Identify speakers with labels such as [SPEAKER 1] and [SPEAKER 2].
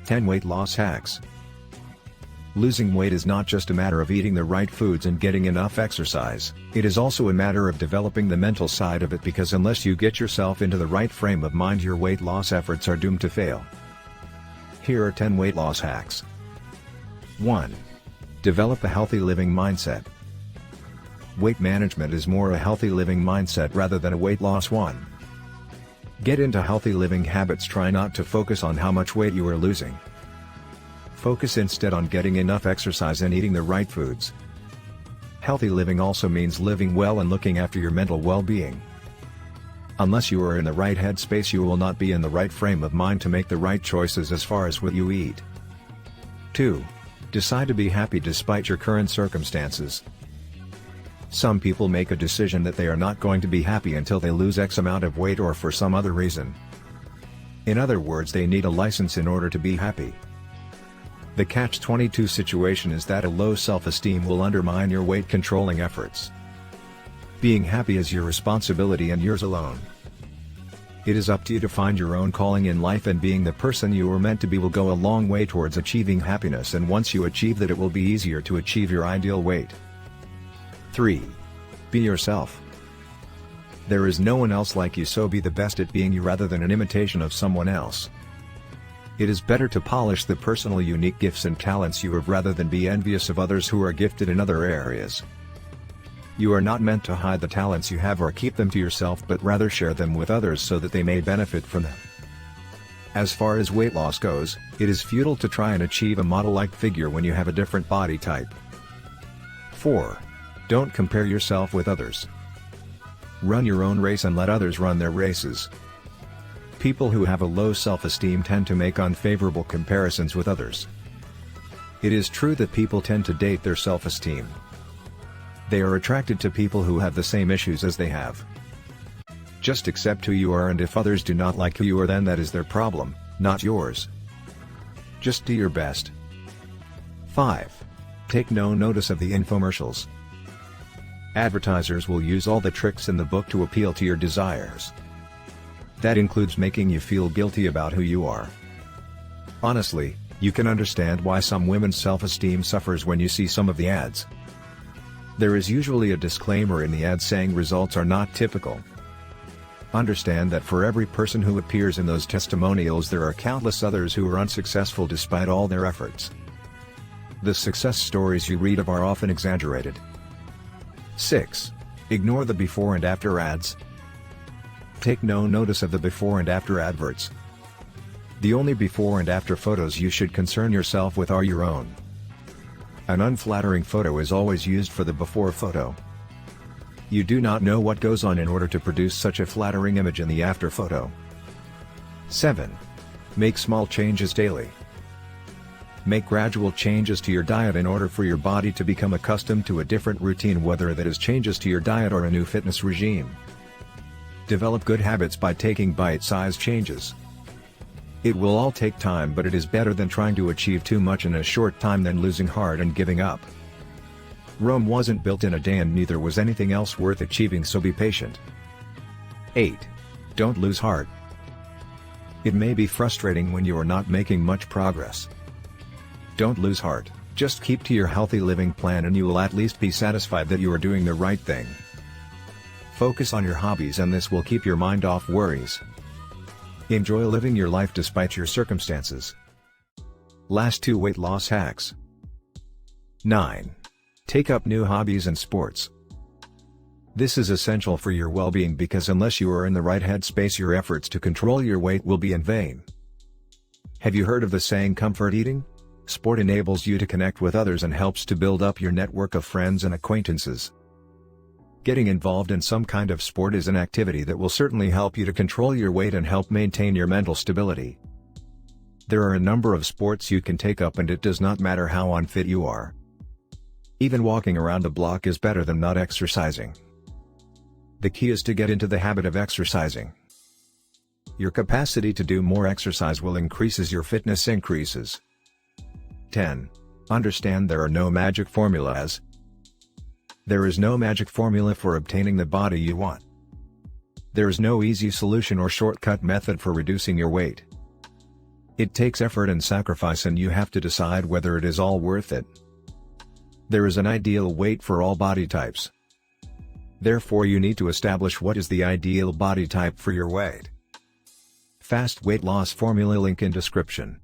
[SPEAKER 1] 10 Weight Loss Hacks. Losing weight is not just a matter of eating the right foods and getting enough exercise, it is also a matter of developing the mental side of it, because unless you get yourself into the right frame of mind, your weight loss efforts are doomed to fail. Here are 10 weight loss hacks. 1. Develop a healthy living mindset. Weight management is more a healthy living mindset rather than a weight loss one. Get into healthy living habits. Try not to focus on how much weight you are losing. Focus instead on getting enough exercise and eating the right foods. Healthy living also means living well and looking after your mental well-being. Unless you are in the right headspace, you will not be in the right frame of mind to make the right choices as far as what you eat. 2. Decide to be happy despite your current circumstances. Some people make a decision that they are not going to be happy until they lose X amount of weight or for some other reason. In other words, they need a license in order to be happy. The catch-22 situation is that a low self-esteem will undermine your weight-controlling efforts. Being happy is your responsibility and yours alone. It is up to you to find your own calling in life, and being the person you are meant to be will go a long way towards achieving happiness, and once you achieve that, it will be easier to achieve your ideal weight. 3. Be yourself. There is no one else like you, so be the best at being you rather than an imitation of someone else. It is better to polish the personal unique gifts and talents you have rather than be envious of others who are gifted in other areas. You are not meant to hide the talents you have or keep them to yourself, but rather share them with others so that they may benefit from them. As far as weight loss goes, it is futile to try and achieve a model-like figure when you have a different body type. 4. Don't compare yourself with others. Run your own race and let others run their races. People who have a low self-esteem tend to make unfavorable comparisons with others. It is true that people tend to date their self-esteem. They are attracted to people who have the same issues as they have. Just accept who you are, and if others do not like who you are, then that is their problem, not yours. Just do your best. 5. Take no notice of the infomercials. Advertisers will use all the tricks in the book to appeal to your desires. That includes making you feel guilty about who you are. Honestly, you can understand why some women's self-esteem suffers when you see some of the ads. There is usually a disclaimer in the ad saying results are not typical. Understand that for every person who appears in those testimonials, there are countless others who are unsuccessful despite all their efforts. The success stories you read of are often exaggerated. 6. Ignore the before and after ads. Take no notice of the before and after adverts. The only before and after photos you should concern yourself with are your own. An unflattering photo is always used for the before photo. You do not know what goes on in order to produce such a flattering image in the after photo. 7. Make small changes daily. Make gradual changes to your diet in order for your body to become accustomed to a different routine, whether that is changes to your diet or a new fitness regime. Develop good habits by taking bite-sized changes. It will all take time, but it is better than trying to achieve too much in a short time than losing heart and giving up. Rome wasn't built in a day, and neither was anything else worth achieving, so be patient. 8. Don't lose heart. It may be frustrating when you are not making much progress. Don't lose heart, just keep to your healthy living plan and you will at least be satisfied that you are doing the right thing. Focus on your hobbies, and this will keep your mind off worries. Enjoy living your life despite your circumstances. Last 2 weight loss hacks. 9. Take up new hobbies and sports. This is essential for your well-being, because unless you are in the right headspace, your efforts to control your weight will be in vain. Have you heard of the saying comfort eating? Sport enables you to connect with others and helps to build up your network of friends and acquaintances. Getting involved in some kind of sport is an activity that will certainly help you to control your weight and help maintain your mental stability. There are a number of sports you can take up, and it does not matter how unfit you are. Even walking around the block is better than not exercising. The key is to get into the habit of exercising. Your capacity to do more exercise will increase as your fitness increases. 10. Understand there are no magic formulas. There is no magic formula for obtaining the body you want. There is no easy solution or shortcut method for reducing your weight. It takes effort and sacrifice, and you have to decide whether it is all worth it. There is an ideal weight for all body types. Therefore, you need to establish what is the ideal body type for your weight. Fast weight loss formula, link in description.